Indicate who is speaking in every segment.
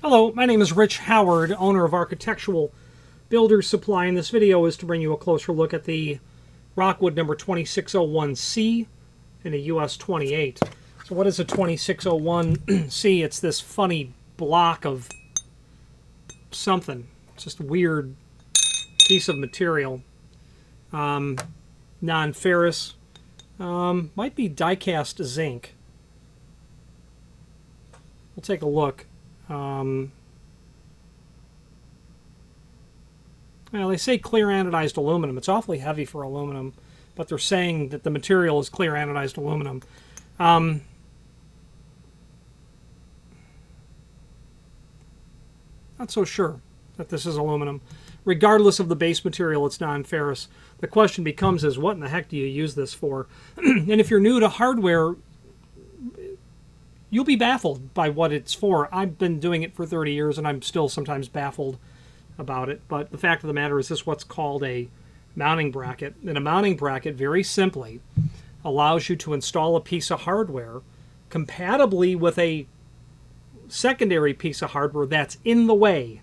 Speaker 1: Hello, my name is Rich Howard, owner of Architectural Builders Supply, and this video is to bring you a closer look at the Rockwood number 2601C in a US28. So what is a 2601C? It's this funny block of something. It's just a weird piece of material. Non-ferrous. Might be die-cast zinc. We'll take a look. Well, they say clear anodized aluminum. It's awfully heavy for aluminum, but they're saying that the material is clear anodized aluminum. Not so sure that this is aluminum. Regardless of the base material, it's non-ferrous. The question becomes is, what in the heck do you use this for? And if you're new to hardware, you'll be baffled by what it's for. I've been doing it for 30 years, and I'm still sometimes baffled about it. But the fact of the matter is this is what's called a mounting bracket. And a mounting bracket, very simply, allows you to install a piece of hardware compatibly with a secondary piece of hardware that's in the way.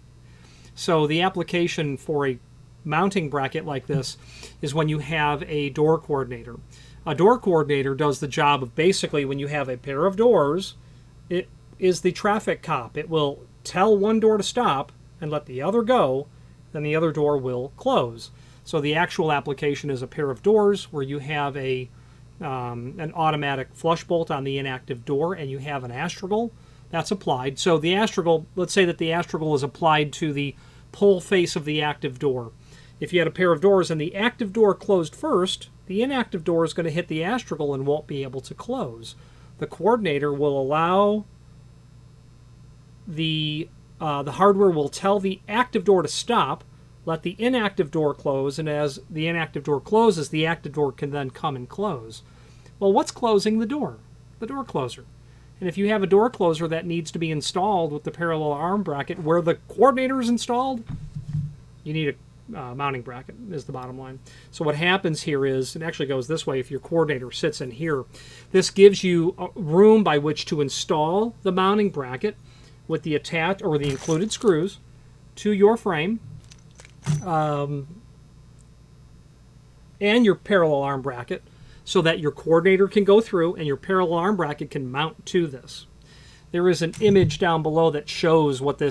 Speaker 1: So the application for a mounting bracket like this is when you have a door coordinator. A door coordinator does the job of basically when you have a pair of doors, it is the traffic cop. It will tell one door to stop and let the other go, then the other door will close. So the actual application is a pair of doors where you have an automatic flush bolt on the inactive door and you have an astragal that's applied. So the astragal, let's say that the astragal is applied to the pull face of the active door. If you had a pair of doors and the active door closed first, the inactive door is going to hit the astragal and won't be able to close. The coordinator will allow the hardware will tell the active door to stop, let the inactive door close, and as the inactive door closes, the active door can then come and close. Well, what's closing the door? The door closer. And if you have a door closer that needs to be installed with the parallel arm bracket where the coordinator is installed, you need a mounting bracket is the bottom line. So what happens here is, it actually goes this way if your coordinator sits in here. This gives you room by which to install the mounting bracket with the attached or the included screws to your frame and your parallel arm bracket so that your coordinator can go through and your parallel arm bracket can mount to this. There is an image down below that shows what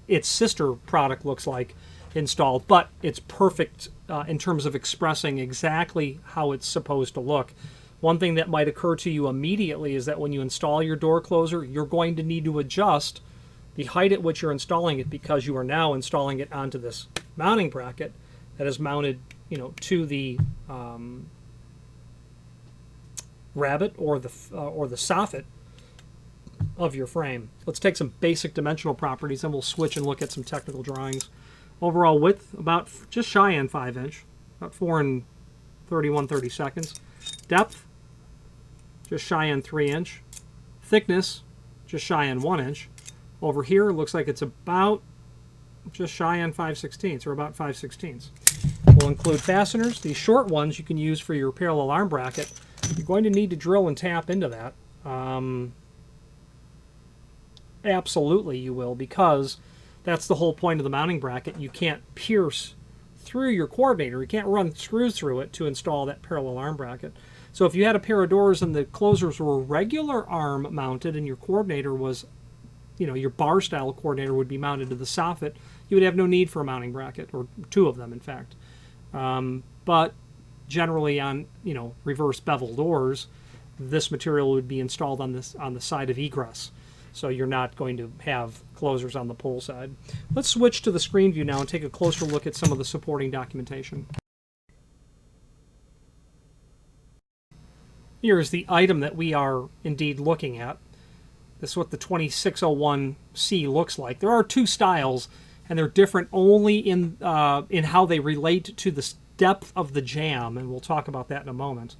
Speaker 1: its sister product looks like installed, but it's perfect in terms of expressing exactly how it's supposed to look. One thing that might occur to you immediately is that when you install your door closer, you're going to need to adjust the height at which you're installing it because you are now installing it onto this mounting bracket that is mounted, to the rabbet or the soffit of your frame. Let's take some basic dimensional properties and we'll switch and look at some technical drawings. Overall width, about just shy on 5 inch, about 4 and 31/32. Depth, just shy on 3 inch. Thickness, just shy on 1 inch. Over here, it looks like it's about just shy on 5/16, or about 5/16. We'll include fasteners. These short ones you can use for your parallel arm bracket. You're going to need to drill and tap into that. Absolutely you will, because that's the whole point of the mounting bracket. You can't pierce through your coordinator. You can't run screws through it to install that parallel arm bracket. So if you had a pair of doors and the closers were regular arm mounted and your coordinator was, your bar style coordinator would be mounted to the soffit, you would have no need for a mounting bracket, or two of them in fact. But generally on, reverse bevel doors, this material would be installed on the side of egress. So you're not going to have closers on the pull side. Let's switch to the screen view now and take a closer look at some of the supporting documentation. Here's the item that we are indeed looking at. This is what the 2601C looks like. There are two styles, and they're different only in how they relate to the depth of the jamb, and we'll talk about that in a moment.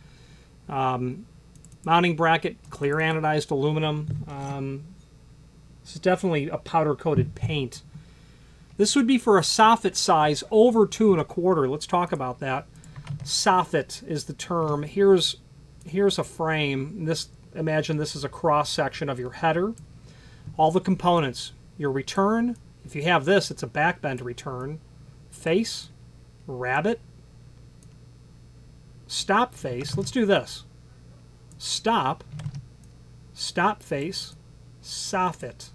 Speaker 1: Mounting bracket, clear anodized aluminum. This is definitely a powder-coated paint. This would be for a soffit size over 2 1/4. Let's talk about that. Soffit is the term. Here's a frame. Imagine this is a cross section of your header. All the components, Your return, if you have this, it's a back bend return. Face, rabbet, stop face. Let's do this. Stop, stop face, soffit.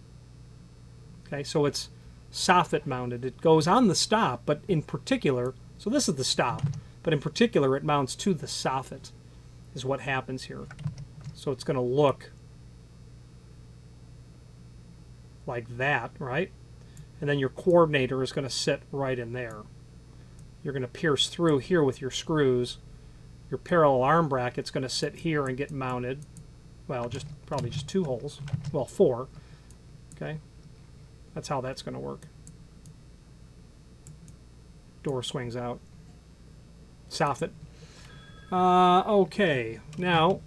Speaker 1: Okay, so it's soffit mounted. It goes on the stop, but in particular, so this is the stop, but in particular it mounts to the soffit is what happens here. So it's going to look like that, right? And then your coordinator is going to sit right in there. You're going to pierce through here with your screws. Your parallel arm bracket's going to sit here and get mounted. Well, probably just 2 holes. Well, 4. Okay? That's how that's going to work. Door swings out. Soffit. Okay. Now,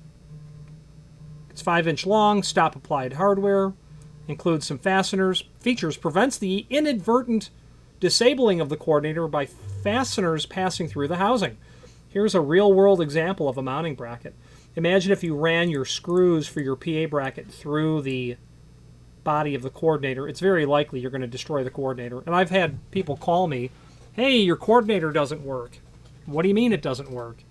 Speaker 1: it's 5-inch long. Stop applied hardware. Includes some fasteners. Features prevents the inadvertent disabling of the coordinator by fasteners passing through the housing. Here's a real-world example of a mounting bracket. Imagine if you ran your screws for your PA bracket through the body of the coordinator. It's very likely you're going to destroy the coordinator. And I've had people call me, hey, your coordinator doesn't work. What do you mean it doesn't work?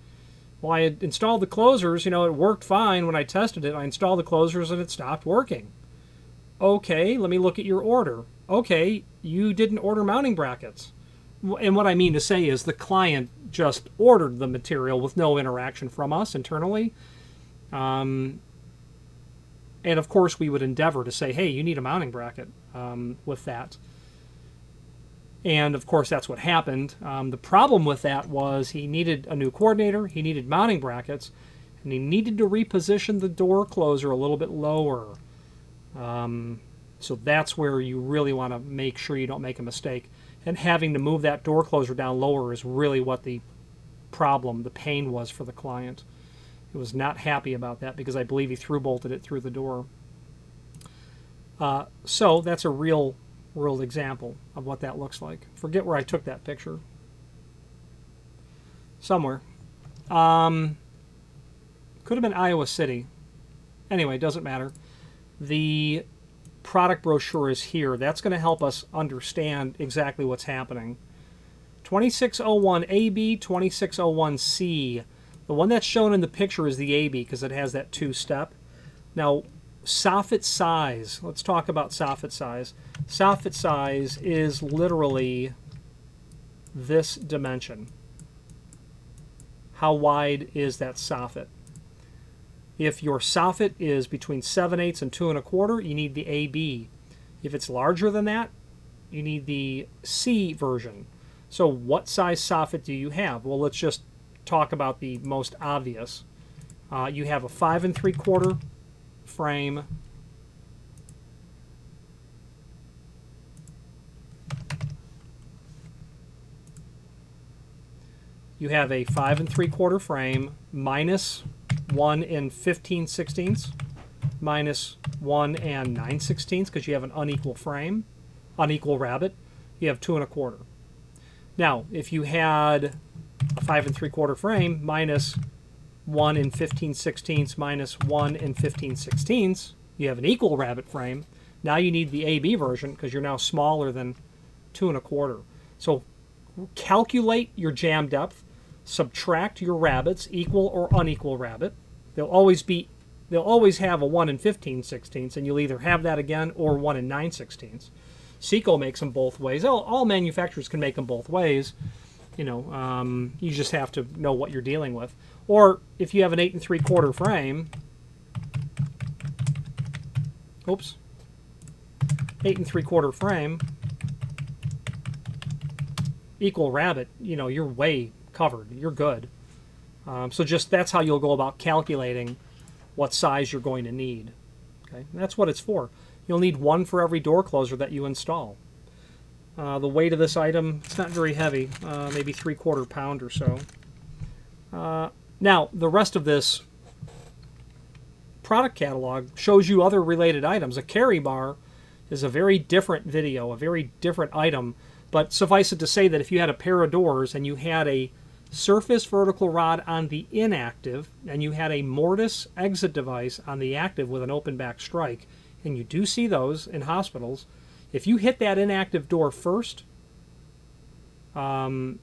Speaker 1: Well, I had installed the closers. You know, it worked fine when I tested it. I installed the closers and it stopped working. Okay, let me look at your order. Okay, you didn't order mounting brackets. And what I mean to say is the client just ordered the material with no interaction from us internally. And of course, we would endeavor to say, hey, you need a mounting bracket with that. And of course, that's what happened. The problem with that was he needed a new coordinator, he needed mounting brackets, and he needed to reposition the door closer a little bit lower. So that's where you really want to make sure you don't make a mistake. And having to move that door closer down lower is really what the problem, the pain was for the client. He was not happy about that because I believe he through-bolted it through the door. So that's a real-world example of what that looks like. Forget where I took that picture. Somewhere. Could have been Iowa City. Anyway, doesn't matter. The product brochure is here. That's going to help us understand exactly what's happening. 2601AB, 2601C. The one that's shown in the picture is the AB because it has that 2-step. Now, soffit size. Let's talk about soffit size. Soffit size is literally this dimension. How wide is that soffit? If your soffit is between 7/8 and 2 1/4, you need the AB. If it's larger than that, you need the C version. So what size soffit do you have? Well, let's just talk about the most obvious. You have a 5 3/4 frame. You have a 5 3/4 frame minus 1 15/16, minus 1 9/16 because you have an unequal frame, unequal rabbet. You have 2 1/4. Now, if you had a 5 3/4 frame minus 1 15/16 minus 1 15/16, you have an equal rabbet frame. Now you need the AB version because you're now smaller than 2 1/4. So calculate your jam depth, subtract your rabbets, equal or unequal rabbet. They'll always have a 1 15/16, and you'll either have that again or 1 9/16. Seco makes them both ways. All manufacturers can make them both ways. You know, you just have to know what you're dealing with. Or if you have an 8 3/4 frame, 8 3/4 frame, equal rabbet, you know, you're way covered. You're good. So just that's how you'll go about calculating what size you're going to need. Okay, and that's what it's for. You'll need one for every door closer that you install. The weight of this item, it's not very heavy, maybe 3/4 pound or so. Now, the rest of this product catalog shows you other related items. A carry bar is a very different video, a very different item, but suffice it to say that if you had a pair of doors and you had a surface vertical rod on the inactive and you had a mortise exit device on the active with an open back strike, and you do see those in hospitals, If you hit that inactive door first, you're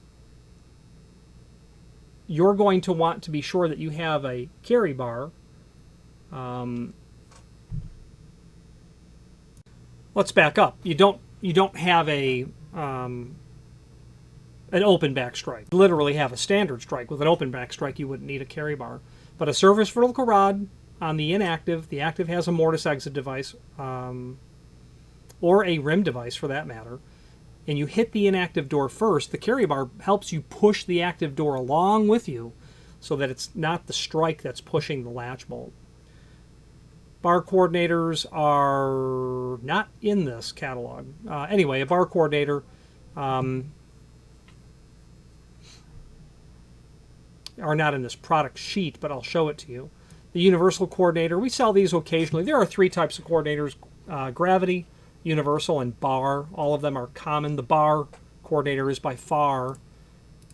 Speaker 1: going to want to be sure that you have a carry bar. Let's back up. You don't have a an open back strike. You literally have a standard strike. With an open back strike, you wouldn't need a carry bar. But a service vertical rod on the active has a mortise exit device, or a rim device for that matter, and you hit the inactive door first, the carry bar helps you push the active door along with you so that it's not the strike that's pushing the latch bolt. Bar coordinators are not in this catalog. Anyway, a bar coordinator are not in this product sheet, but I'll show it to you. The universal coordinator, we sell these occasionally. There are 3 types of coordinators: gravity, universal, and bar. All of them are common. The bar coordinator is by far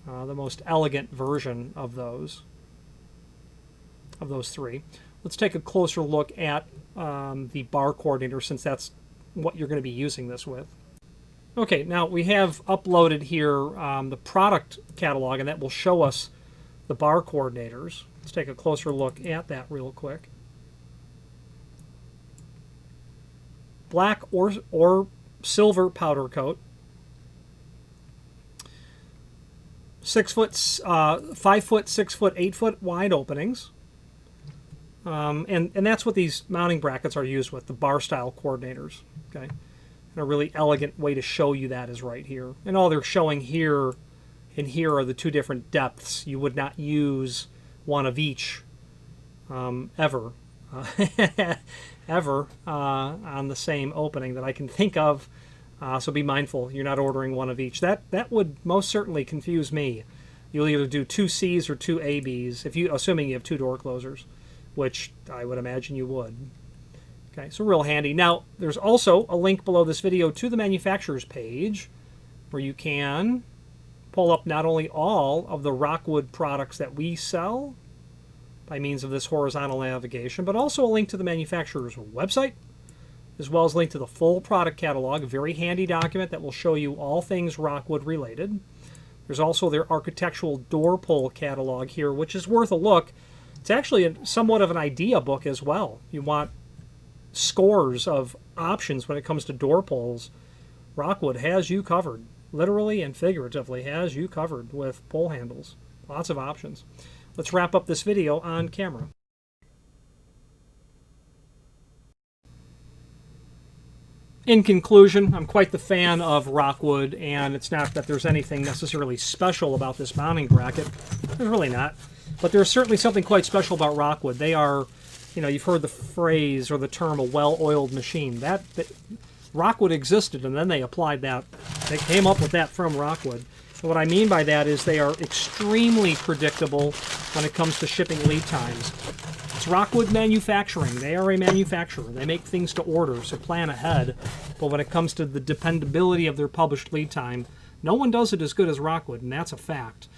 Speaker 1: the most elegant version of those 3. Let's take a closer look at the bar coordinator, since that's what you're going to be using this with. Okay, now we have uploaded here the product catalog, and that will show us the bar coordinators. Let's take a closer look at that real quick. Black or silver powder coat. 6 foot, 5 foot, 6 foot, 8 foot wide openings. And that's what these mounting brackets are used with, the bar style coordinators. Okay, and a really elegant way to show you that is right here. And all they're showing here and here are the 2 different depths. You would not use one of each ever. Ever on the same opening that I can think of. So be mindful you're not ordering one of each. That would most certainly confuse me. You'll either do 2 C's or 2 ABs, assuming you have 2 door closers, which I would imagine you would. Okay, so real handy. Now, there's also a link below this video to the manufacturer's page where you can pull up not only all of the Rockwood products that we sell by means of this horizontal navigation, but also a link to the manufacturer's website, as well as a link to the full product catalog, a very handy document that will show you all things Rockwood related. There's also their architectural door pull catalog here, which is worth a look. It's actually somewhat of an idea book as well. You want scores of options when it comes to door pulls. Rockwood has you covered, literally and figuratively has you covered with pull handles. Lots of options. Let's wrap up this video on camera. In conclusion, I'm quite the fan of Rockwood, and it's not that there's anything necessarily special about this mounting bracket. There's really not. But there's certainly something quite special about Rockwood. They are, you've heard the phrase or the term a well-oiled machine. That Rockwood existed, and then they applied that. They came up with that from Rockwood. And what I mean by that is they are extremely predictable when it comes to shipping lead times. It's Rockwood Manufacturing. They are a manufacturer. They make things to order, so plan ahead. But when it comes to the dependability of their published lead time, no one does it as good as Rockwood, and that's a fact.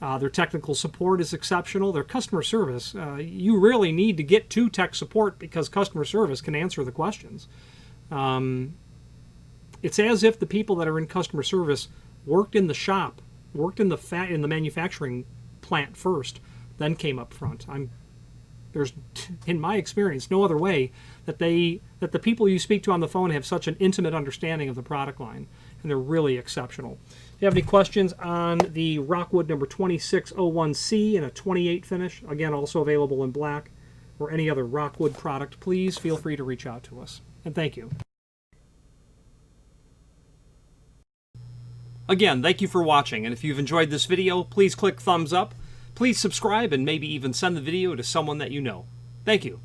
Speaker 1: Their technical support is exceptional. Their customer service, you really need to get to tech support because customer service can answer the questions. It's as if the people that are in customer service worked in the shop, worked in the manufacturing plant first, then came up front. There's, in my experience, no other way that the people you speak to on the phone have such an intimate understanding of the product line, and they're really exceptional. If you have any questions on the Rockwood number 2601C in a 28 finish, again also available in black, or any other Rockwood product, please feel free to reach out to us. And thank you. Again, thank you for watching, and if you've enjoyed this video, please click thumbs up. Please subscribe and maybe even send the video to someone that you know. Thank you.